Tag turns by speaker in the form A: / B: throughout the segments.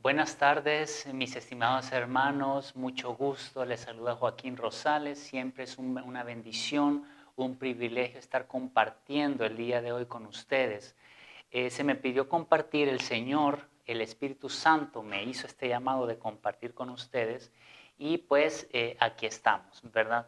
A: Buenas tardes, mis estimados hermanos. Mucho gusto. Les saluda Joaquín Rosales. Siempre es una bendición, un privilegio estar compartiendo el día de hoy con ustedes. Se me pidió compartir, el Señor, el Espíritu Santo me hizo este llamado de compartir con ustedes y pues aquí estamos, ¿verdad?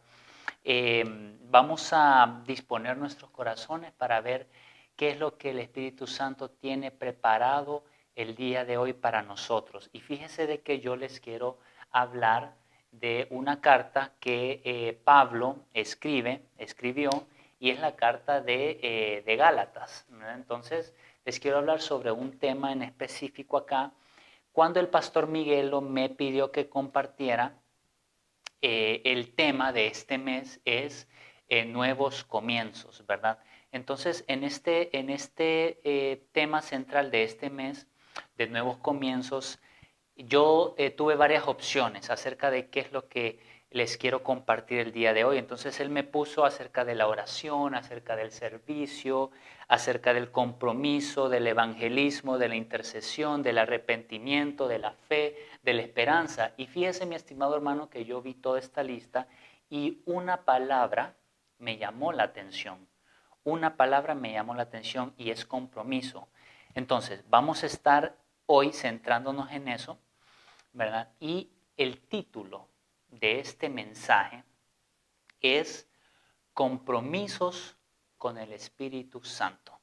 A: Vamos a disponer nuestros corazones para ver qué es lo que el Espíritu Santo tiene preparado el día de hoy para nosotros. Y fíjese de que yo les quiero hablar de una carta que Pablo escribió, y es la carta de Gálatas, ¿verdad? Entonces, les quiero hablar sobre un tema en específico acá. Cuando el pastor Miguelo me pidió que compartiera, el tema de este mes es nuevos comienzos, ¿verdad? Entonces, en este tema central de este mes de nuevos comienzos, yo tuve varias opciones acerca de qué es lo que les quiero compartir el día de hoy. Entonces él me puso acerca de la oración, acerca del servicio, acerca del compromiso, del evangelismo, de la intercesión, del arrepentimiento, de la fe, de la esperanza. Y fíjese, mi estimado hermano, que yo vi toda esta lista y una palabra me llamó la atención. Una palabra me llamó la atención y es compromiso. Entonces, vamos a estar hoy centrándonos en eso, ¿verdad? Y el título de este mensaje es Compromisos con el Espíritu Santo.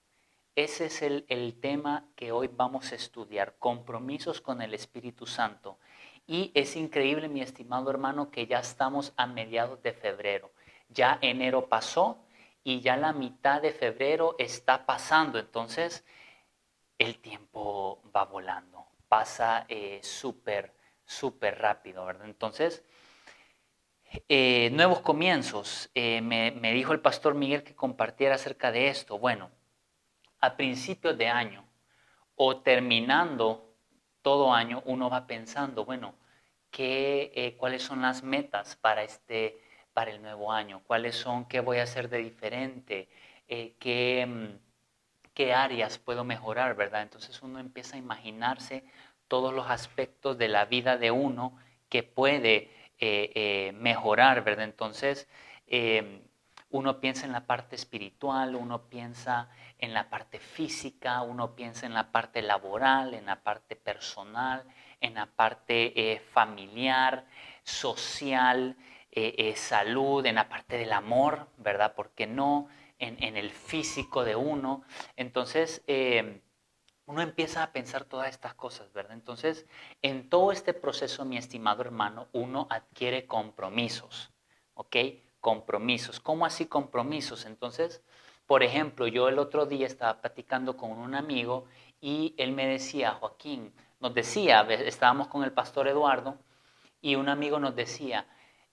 A: Ese es el tema que hoy vamos a estudiar, compromisos con el Espíritu Santo. Y es increíble, mi estimado hermano, que ya estamos a mediados de febrero. Ya enero pasó y ya la mitad de febrero está pasando. Entonces, el tiempo va volando, pasa súper rápido, ¿verdad? Entonces, nuevos comienzos. Me dijo el pastor Miguel que compartiera acerca de esto. Bueno, a principios de año o terminando todo año, uno va pensando, bueno, ¿cuáles son las metas para el nuevo año? ¿Cuáles son, qué voy a hacer de diferente? ¿Qué áreas puedo mejorar, verdad? Entonces uno empieza a imaginarse todos los aspectos de la vida de uno que puede mejorar, ¿verdad? Entonces eh, uno piensa en la parte espiritual, uno piensa en la parte física, uno piensa en la parte laboral, en la parte personal, en la parte familiar, social, salud, en la parte del amor, ¿verdad? ¿Por qué no? En el físico de uno. Entonces, uno empieza a pensar todas estas cosas, ¿verdad? Entonces, en todo este proceso, mi estimado hermano, uno adquiere compromisos, ¿ok? Compromisos. ¿Cómo así compromisos? Entonces, por ejemplo, yo el otro día estaba platicando con un amigo y él me decía, Joaquín, nos decía, estábamos con el pastor Eduardo y un amigo nos decía,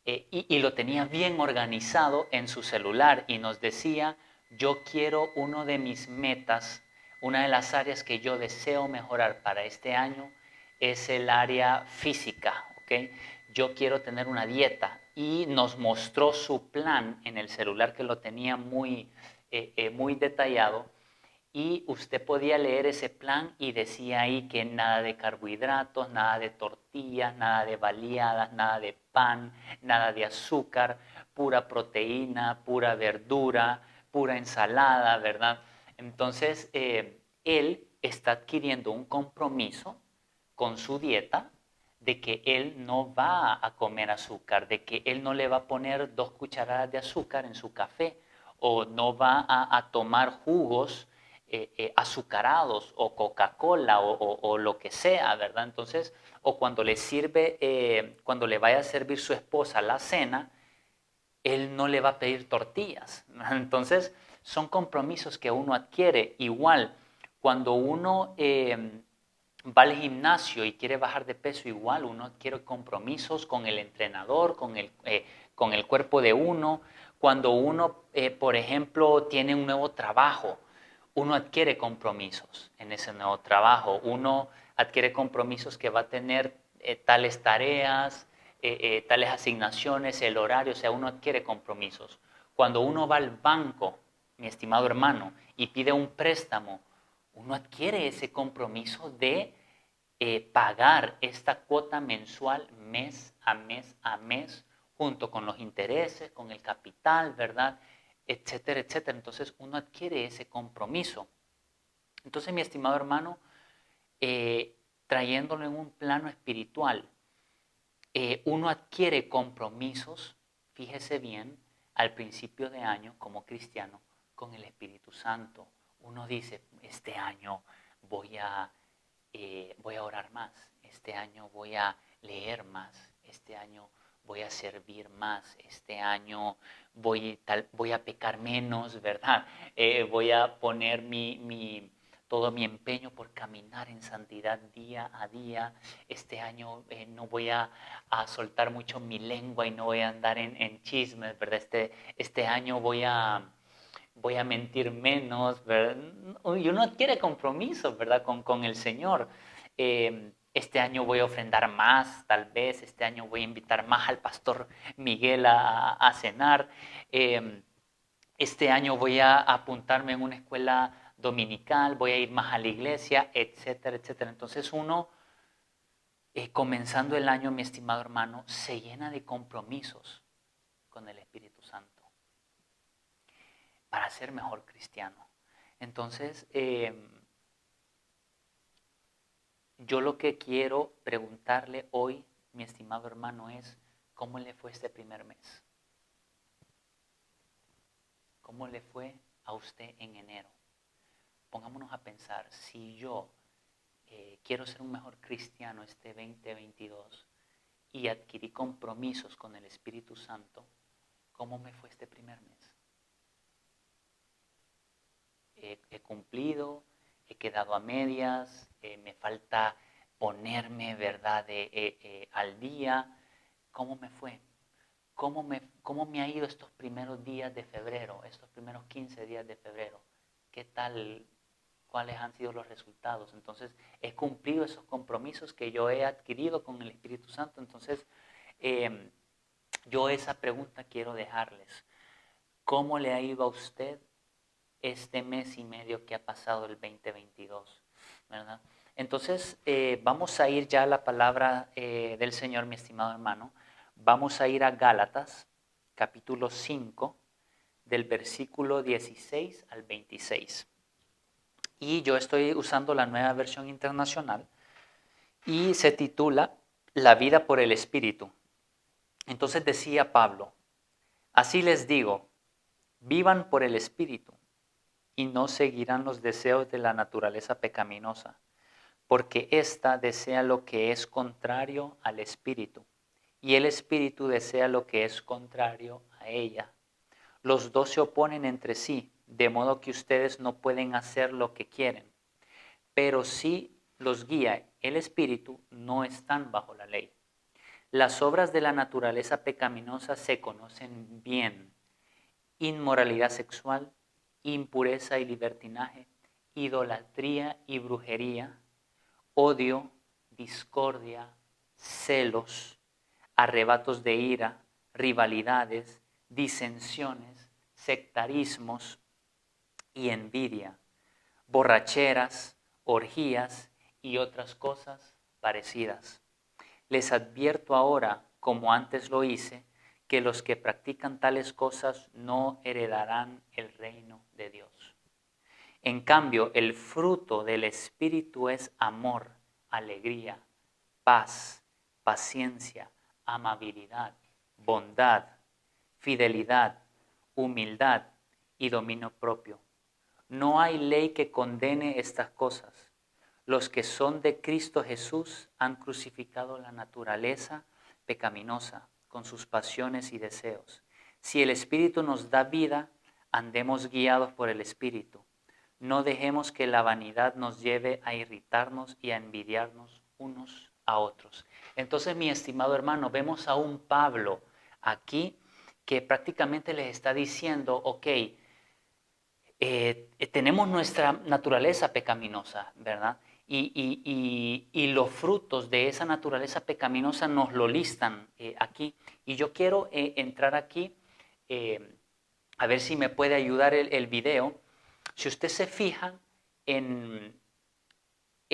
A: y lo tenía bien organizado en su celular y nos decía, yo quiero uno de mis metas, una de las áreas que yo deseo mejorar para este año es el área física, ¿ok? Yo quiero tener una dieta y nos mostró su plan en el celular que lo tenía muy detallado y usted podía leer ese plan y decía ahí que nada de carbohidratos, nada de tortillas, nada de baleadas, nada de pan, nada de azúcar, pura proteína, pura verdura, pura ensalada, ¿verdad? Entonces, él está adquiriendo un compromiso con su dieta de que él no va a comer azúcar, de que él no le va a poner 2 cucharadas de azúcar en su café o no va a tomar jugos azucarados o Coca-Cola o lo que sea, ¿verdad? Entonces, o cuando le sirve, cuando le vaya a servir su esposa la cena, él no le va a pedir tortillas. Entonces, son compromisos que uno adquiere. Igual, cuando uno va al gimnasio y quiere bajar de peso, igual uno adquiere compromisos con el entrenador, con el cuerpo de uno. Cuando uno, por ejemplo, tiene un nuevo trabajo, uno adquiere compromisos en ese nuevo trabajo. Uno adquiere compromisos que va a tener tales tareas, tales asignaciones, el horario, o sea, uno adquiere compromisos. Cuando uno va al banco, mi estimado hermano, y pide un préstamo, uno adquiere ese compromiso de pagar esta cuota mensual mes a mes a mes, junto con los intereses, con el capital, ¿verdad? Etcétera, etcétera. Entonces uno adquiere ese compromiso. Entonces, mi estimado hermano, trayéndolo en un plano espiritual, uno adquiere compromisos, fíjese bien, al principio de año como cristiano, con el Espíritu Santo. Uno dice, este año voy a orar más, este año voy a leer más, este año voy a servir más, este año voy a pecar menos, ¿verdad? Voy a poner todo mi empeño por caminar en santidad día a día. Este año no voy a soltar mucho mi lengua y no voy a andar en chismes, ¿verdad? Este año voy a mentir menos, ¿verdad? Y uno adquiere compromiso, ¿verdad? Con el Señor. Este año voy a ofrendar más, tal vez. Este año voy a invitar más al pastor Miguel a cenar. Este año voy a apuntarme en una escuela dominical, voy a ir más a la iglesia, etcétera, etcétera. Entonces uno, comenzando el año, mi estimado hermano, se llena de compromisos con el Espíritu Santo para ser mejor cristiano. Entonces, yo lo que quiero preguntarle hoy, mi estimado hermano, es ¿cómo le fue este primer mes? ¿Cómo le fue a usted en enero? Pongámonos a pensar, si yo quiero ser un mejor cristiano este 2022 y adquirí compromisos con el Espíritu Santo, ¿cómo me fue este primer mes? He cumplido, he quedado a medias, me falta ponerme, ¿verdad?, al día. ¿Cómo me fue? ¿Cómo me ha ido estos primeros días de febrero, estos primeros 15 días de febrero? ¿Qué tal? ¿Cuáles han sido los resultados? Entonces, he cumplido esos compromisos que yo he adquirido con el Espíritu Santo. Entonces, yo esa pregunta quiero dejarles. ¿Cómo le ha ido a usted este mes y medio que ha pasado el 2022? ¿Verdad? Entonces, vamos a ir ya a la palabra del Señor, mi estimado hermano. Vamos a ir a Gálatas, capítulo 5, del versículo 16 al 26. Y yo estoy usando la Nueva Versión Internacional y se titula La vida por el Espíritu. Entonces decía Pablo, así les digo, vivan por el Espíritu y no seguirán los deseos de la naturaleza pecaminosa, porque ésta desea lo que es contrario al Espíritu, y el Espíritu desea lo que es contrario a ella. Los dos se oponen entre sí, de modo que ustedes no pueden hacer lo que quieren. Pero si los guía el Espíritu, no están bajo la ley. Las obras de la naturaleza pecaminosa se conocen bien: inmoralidad sexual, impureza y libertinaje, idolatría y brujería, odio, discordia, celos, arrebatos de ira, rivalidades, disensiones, sectarismos y envidia, borracheras, orgías y otras cosas parecidas. Les advierto ahora, como antes lo hice, que los que practican tales cosas no heredarán el reino de Dios. En cambio, el fruto del Espíritu es amor, alegría, paz, paciencia, amabilidad, bondad, fidelidad, humildad y dominio propio. No hay ley que condene estas cosas. Los que son de Cristo Jesús han crucificado la naturaleza pecaminosa con sus pasiones y deseos. Si el Espíritu nos da vida, andemos guiados por el Espíritu. No dejemos que la vanidad nos lleve a irritarnos y a envidiarnos unos a otros. Entonces, mi estimado hermano, vemos a un Pablo aquí que prácticamente les está diciendo, ok, tenemos nuestra naturaleza pecaminosa, ¿verdad? Y los frutos de esa naturaleza pecaminosa nos lo listan aquí. Y yo quiero entrar aquí, a ver si me puede ayudar el video. Si usted se fija en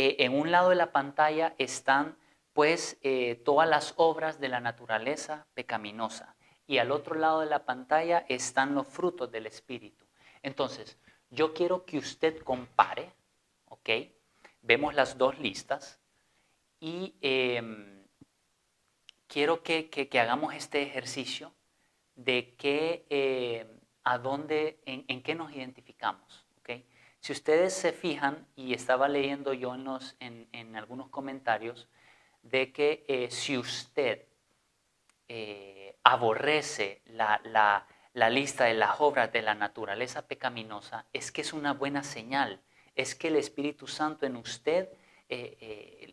A: en un lado de la pantalla están pues todas las obras de la naturaleza pecaminosa y al otro lado de la pantalla están los frutos del Espíritu. Entonces, yo quiero que usted compare, ¿ok? Vemos las dos listas y quiero que hagamos este ejercicio de en qué nos identificamos. ¿Okay? Si ustedes se fijan, y estaba leyendo yo en algunos comentarios, de que si usted aborrece la lista de las obras de la naturaleza pecaminosa, es que es una buena señal, es que el Espíritu Santo en usted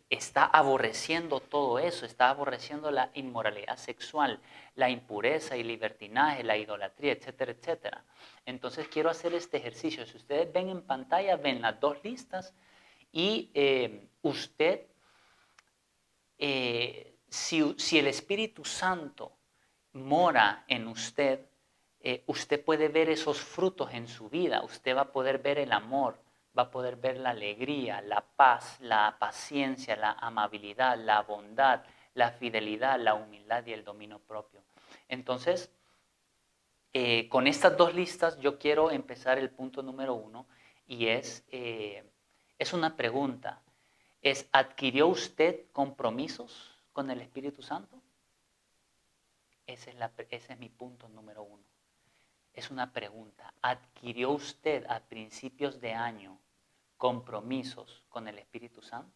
A: está aborreciendo todo eso, está aborreciendo la inmoralidad sexual, la impureza y libertinaje, la idolatría, etcétera, etcétera. Entonces quiero hacer este ejercicio. Si ustedes ven en pantalla, ven las dos listas y usted, si el Espíritu Santo mora en usted, usted puede ver esos frutos en su vida, usted va a poder ver el amor, va a poder ver la alegría, la paz, la paciencia, la amabilidad, la bondad, la fidelidad, la humildad y el dominio propio. Entonces, con estas dos listas yo quiero empezar el punto número 1 y es una pregunta. ¿Adquirió usted compromisos con el Espíritu Santo? Ese es mi punto número 1. Es una pregunta. ¿Adquirió usted a principios de año compromisos con el Espíritu Santo?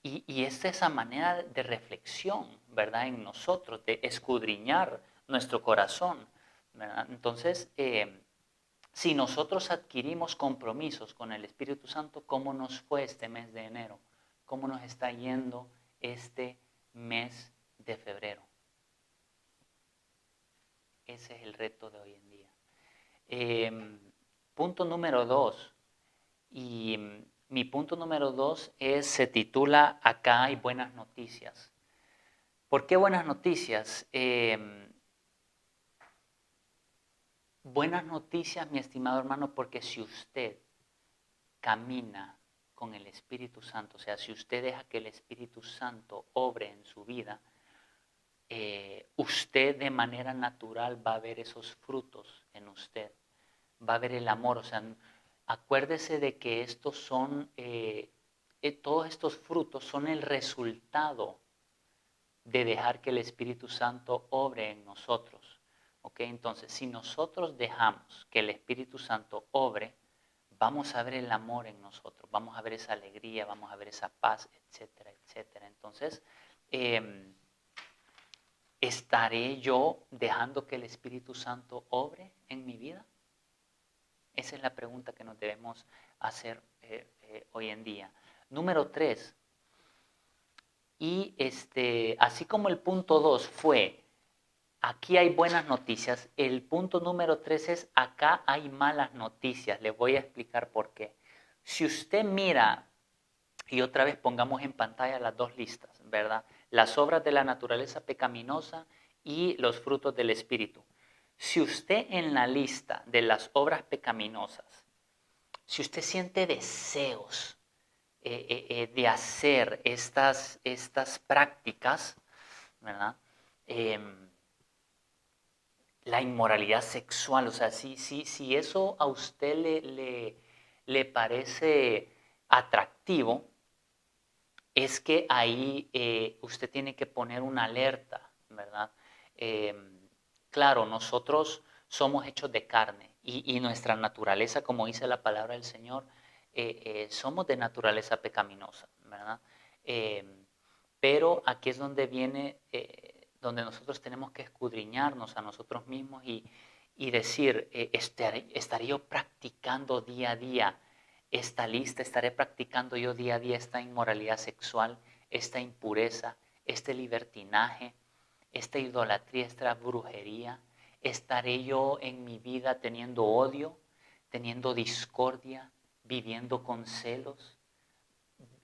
A: Y es esa manera de reflexión, ¿verdad? En nosotros, de escudriñar nuestro corazón, ¿verdad? Entonces, si nosotros adquirimos compromisos con el Espíritu Santo, ¿cómo nos fue este mes de enero? ¿Cómo nos está yendo este mes de febrero? Ese es el reto de hoy en día. Punto número 2. Y mi punto número 2 se titula Acá hay buenas noticias. ¿Por qué buenas noticias? Buenas noticias, mi estimado hermano, porque si usted camina con el Espíritu Santo, o sea, si usted deja que el Espíritu Santo obre en su vida, usted de manera natural va a ver esos frutos en usted, va a ver el amor, o sea, acuérdese de que todos estos frutos son el resultado de dejar que el Espíritu Santo obre en nosotros. ¿Ok? Entonces, si nosotros dejamos que el Espíritu Santo obre, vamos a ver el amor en nosotros, vamos a ver esa alegría, vamos a ver esa paz, etcétera, etcétera. Entonces, ¿estaré yo dejando que el Espíritu Santo obre en mi vida? Esa es la pregunta que nos debemos hacer hoy en día. Número 3. Y así como el punto 2 fue, aquí hay buenas noticias, el punto número 3 es, acá hay malas noticias. Les voy a explicar por qué. Si usted mira, y otra vez pongamos en pantalla las dos listas, ¿verdad? Las obras de la naturaleza pecaminosa y los frutos del Espíritu. Si usted en la lista de las obras pecaminosas, si usted siente deseos de hacer estas prácticas, ¿verdad? La inmoralidad sexual, o sea, si eso a usted le parece atractivo, es que ahí usted tiene que poner una alerta, ¿verdad? Claro, nosotros somos hechos de carne y nuestra naturaleza, como dice la palabra del Señor, somos de naturaleza pecaminosa, ¿verdad? Pero aquí es donde viene, donde nosotros tenemos que escudriñarnos a nosotros mismos y decir, ¿estaré yo practicando día a día esta lista? ¿Estaré practicando yo día a día esta inmoralidad sexual, esta impureza, este libertinaje, esta idolatría, esta brujería? ¿Estaré yo en mi vida teniendo odio, teniendo discordia, viviendo con celos?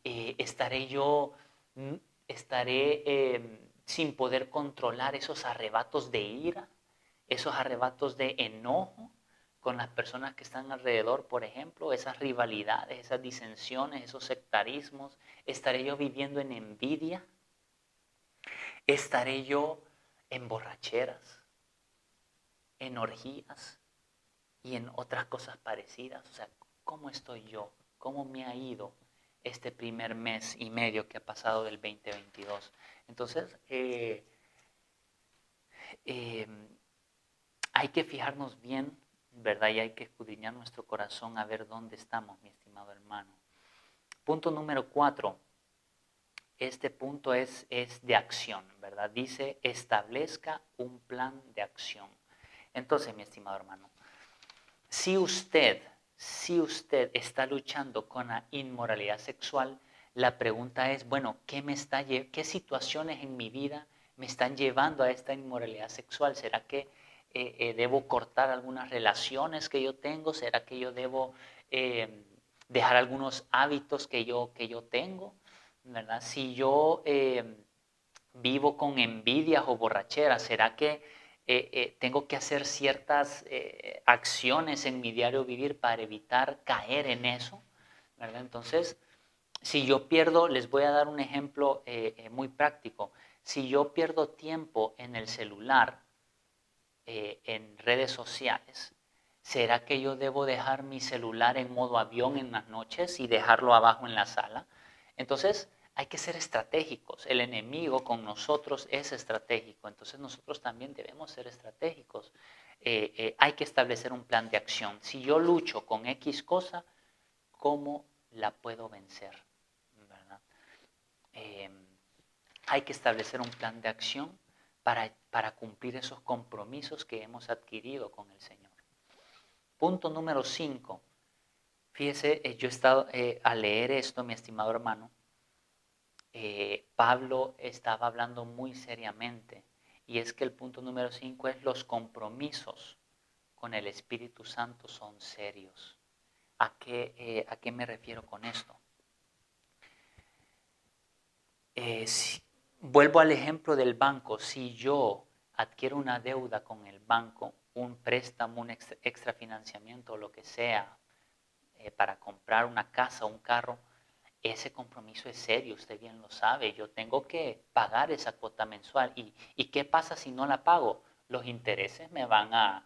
A: ¿Estaré yo, sin poder controlar esos arrebatos de ira, esos arrebatos de enojo? con las personas que están alrededor, por ejemplo, esas rivalidades, esas disensiones, esos sectarismos? ¿Estaré yo viviendo en envidia? ¿Estaré yo en borracheras, en orgías y en otras cosas parecidas? O sea, ¿cómo estoy yo? ¿Cómo me ha ido este primer mes y medio que ha pasado del 2022? Entonces, eh, hay que fijarnos bien, ¿verdad? Y hay que escudriñar nuestro corazón a ver dónde estamos, mi estimado hermano. Punto número 4. Este punto es de acción, ¿verdad? Dice, establezca un plan de acción. Entonces, mi estimado hermano, si usted está luchando con la inmoralidad sexual, la pregunta es, bueno, ¿qué situaciones en mi vida me están llevando a esta inmoralidad sexual? ¿Será que debo cortar algunas relaciones que yo tengo? ¿Será que yo debo dejar algunos hábitos que yo tengo? ¿Verdad? Si yo vivo con envidias o borracheras, ¿será que tengo que hacer ciertas acciones en mi diario vivir para evitar caer en eso? ¿Verdad? Entonces, si yo pierdo, les voy a dar un ejemplo muy práctico. Si yo pierdo tiempo en el celular, en redes sociales, ¿será que yo debo dejar mi celular en modo avión en las noches y dejarlo abajo en la sala? Entonces, hay que ser estratégicos. El enemigo con nosotros es estratégico. Entonces, nosotros también debemos ser estratégicos. Hay que establecer un plan de acción. Si yo lucho con X cosa, ¿cómo la puedo vencer? ¿Verdad? Eh, Hay que establecer un plan de acción para cumplir esos compromisos que hemos adquirido con el Señor. Punto número 5. Fíjese, yo he estado al leer esto, mi estimado hermano, Pablo estaba hablando muy seriamente, y es que el punto número 5 es: los compromisos con el Espíritu Santo son serios. ¿A qué me refiero con esto? Vuelvo al ejemplo del banco. Si yo adquiero una deuda con el banco, un préstamo, un extra financiamiento o lo que sea, para comprar una casa o un carro, ese compromiso es serio, usted bien lo sabe. Yo tengo que pagar esa cuota mensual. ¿Y qué pasa si no la pago? Los intereses me van a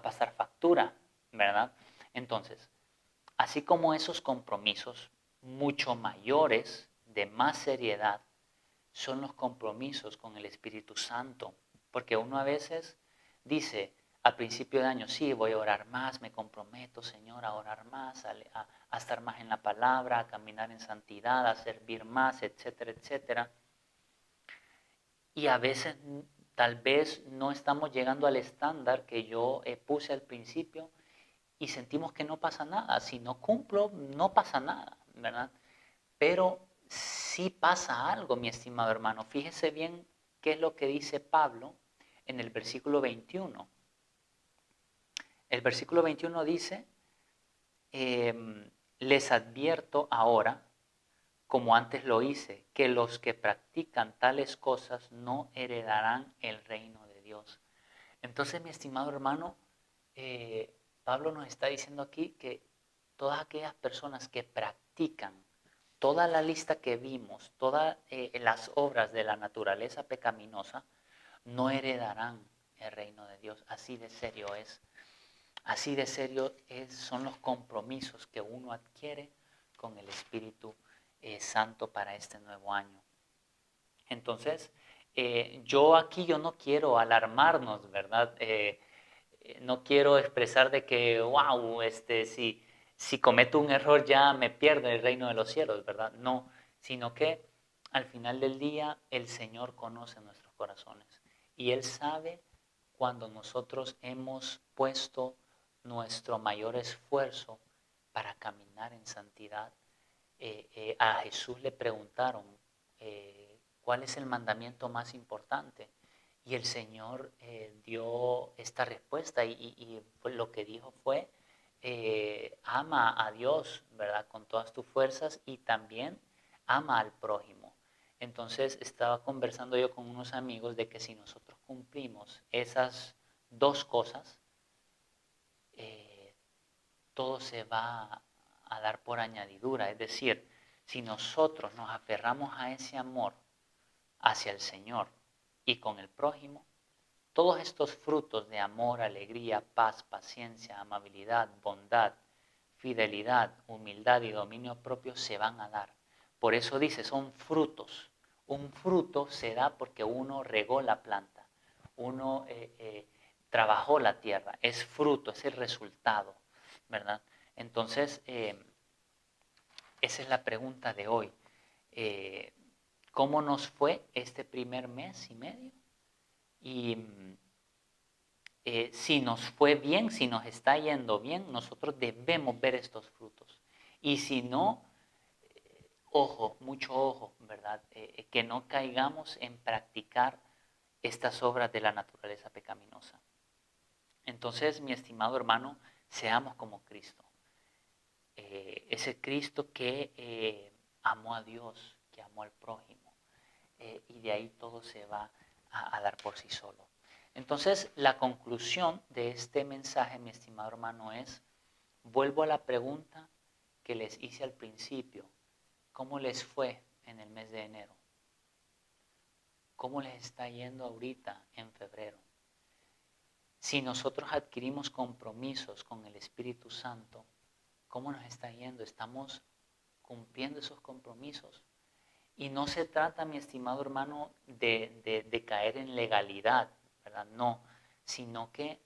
A: pasar factura, ¿verdad? Entonces, así como esos compromisos mucho mayores, de más seriedad, son los compromisos con el Espíritu Santo. Porque uno a veces dice a principio de año: sí, voy a orar más, me comprometo, Señor, a orar más, a estar más en la palabra, a caminar en santidad, a servir más, etcétera, etcétera. Y a veces tal vez no estamos llegando al estándar que yo puse al principio, y sentimos que no pasa nada. Si no cumplo, no pasa nada, ¿verdad? Pero sí pasa algo, mi estimado hermano. Fíjese bien qué es lo que dice Pablo en el versículo 21. El versículo 21 dice: les advierto ahora, como antes lo hice, que los que practican tales cosas no heredarán el reino de Dios. Entonces, mi estimado hermano, Pablo nos está diciendo aquí que todas aquellas personas que practican toda la lista que vimos, todas las obras de la naturaleza pecaminosa, no heredarán el reino de Dios. Así de serio es. Así de serio son los compromisos que uno adquiere con el Espíritu Santo para este nuevo año. Entonces, yo no quiero alarmarnos, ¿verdad? No quiero expresar de que, wow, si cometo un error ya me pierdo el reino de los cielos, ¿verdad? No, sino que al final del día el Señor conoce nuestros corazones y Él sabe cuando nosotros hemos puesto nuestro mayor esfuerzo para caminar en santidad. A Jesús le preguntaron, ¿cuál es el mandamiento más importante? Y el Señor dio esta respuesta, y lo que dijo fue: ama a Dios, ¿verdad?, con todas tus fuerzas, y también ama al prójimo. Entonces estaba conversando yo con unos amigos de que si nosotros cumplimos esas dos cosas, todo se va a dar por añadidura. Es decir, si nosotros nos aferramos a ese amor hacia el Señor y con el prójimo, todos estos frutos de amor, alegría, paz, paciencia, amabilidad, bondad, fidelidad, humildad y dominio propio se van a dar. Por eso dice, son frutos. Un fruto se da porque uno regó la planta, uno trabajó la tierra, es fruto, es el resultado, ¿verdad? Entonces, esa es la pregunta de hoy. ¿Cómo nos fue este primer mes y medio? Y si nos fue bien, si nos está yendo bien, nosotros debemos ver estos frutos. Y si no, ojo, mucho ojo, ¿verdad? Que no caigamos en practicar estas obras de la naturaleza pecaminosa. Entonces, mi estimado hermano, seamos como Cristo. Ese Cristo que amó a Dios, que amó al prójimo. Y de ahí todo se va a dar por sí solo. Entonces, la conclusión de este mensaje, mi estimado hermano, es, vuelvo a la pregunta que les hice al principio. ¿Cómo les fue en el mes de enero? ¿Cómo les está yendo ahorita en febrero? Si nosotros adquirimos compromisos con el Espíritu Santo, ¿cómo nos está yendo? ¿Estamos cumpliendo esos compromisos? Y no se trata, mi estimado hermano, de caer en legalidad, ¿verdad? No, sino que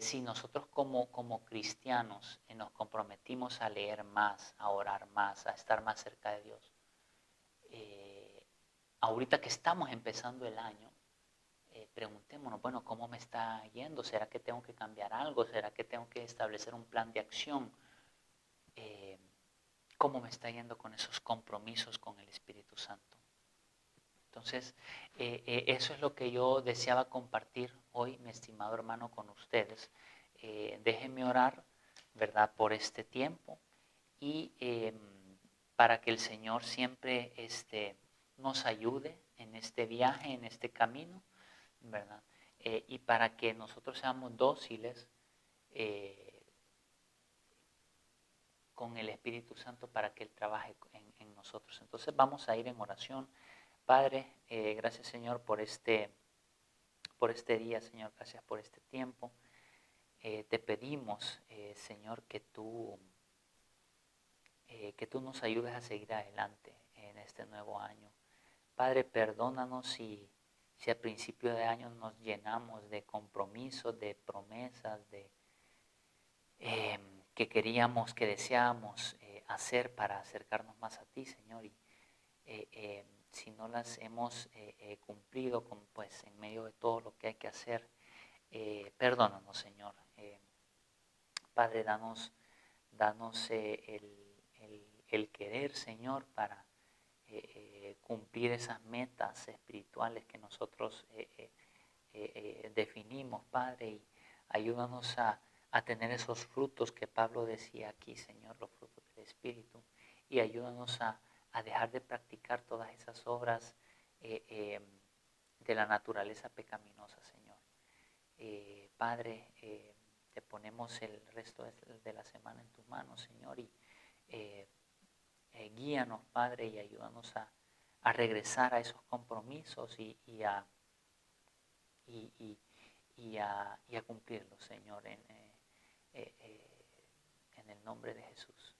A: si nosotros como cristianos nos comprometimos a leer más, a orar más, a estar más cerca de Dios, ahorita que estamos empezando el año, preguntémonos, bueno, ¿cómo me está yendo? ¿Será que tengo que cambiar algo? ¿Será que tengo que establecer un plan de acción? ¿Cómo me está yendo con esos compromisos con el Espíritu Santo? Entonces, eso es lo que yo deseaba compartir hoy, mi estimado hermano, con ustedes. Déjenme orar, ¿verdad?, por este tiempo y para que el Señor siempre nos ayude en este viaje, en este camino, ¿verdad? Y para que nosotros seamos dóciles con el Espíritu Santo para que Él trabaje en nosotros. Entonces vamos a ir en oración. Padre, gracias Señor por este día, Señor, gracias por este tiempo. Te pedimos, Señor, que tú nos ayudes a seguir adelante en este nuevo año. Padre, perdónanos si a principio de año nos llenamos de compromisos, de promesas, que queríamos, que deseábamos hacer para acercarnos más a ti, Señor. Y si no las hemos cumplido, pues en medio de todo lo que hay que hacer, perdónanos, Señor. Padre, danos el querer, Señor, para cumplir esas metas espirituales que nosotros definimos, Padre, y ayúdanos a tener esos frutos que Pablo decía aquí, Señor, los frutos del Espíritu, y ayúdanos a dejar de practicar todas esas obras de la naturaleza pecaminosa, Señor. Padre, te ponemos el resto de la semana en tus manos, Señor, y guíanos, Padre, y ayúdanos a regresar a esos compromisos y a cumplirlos, Señor, en el nombre de Jesús.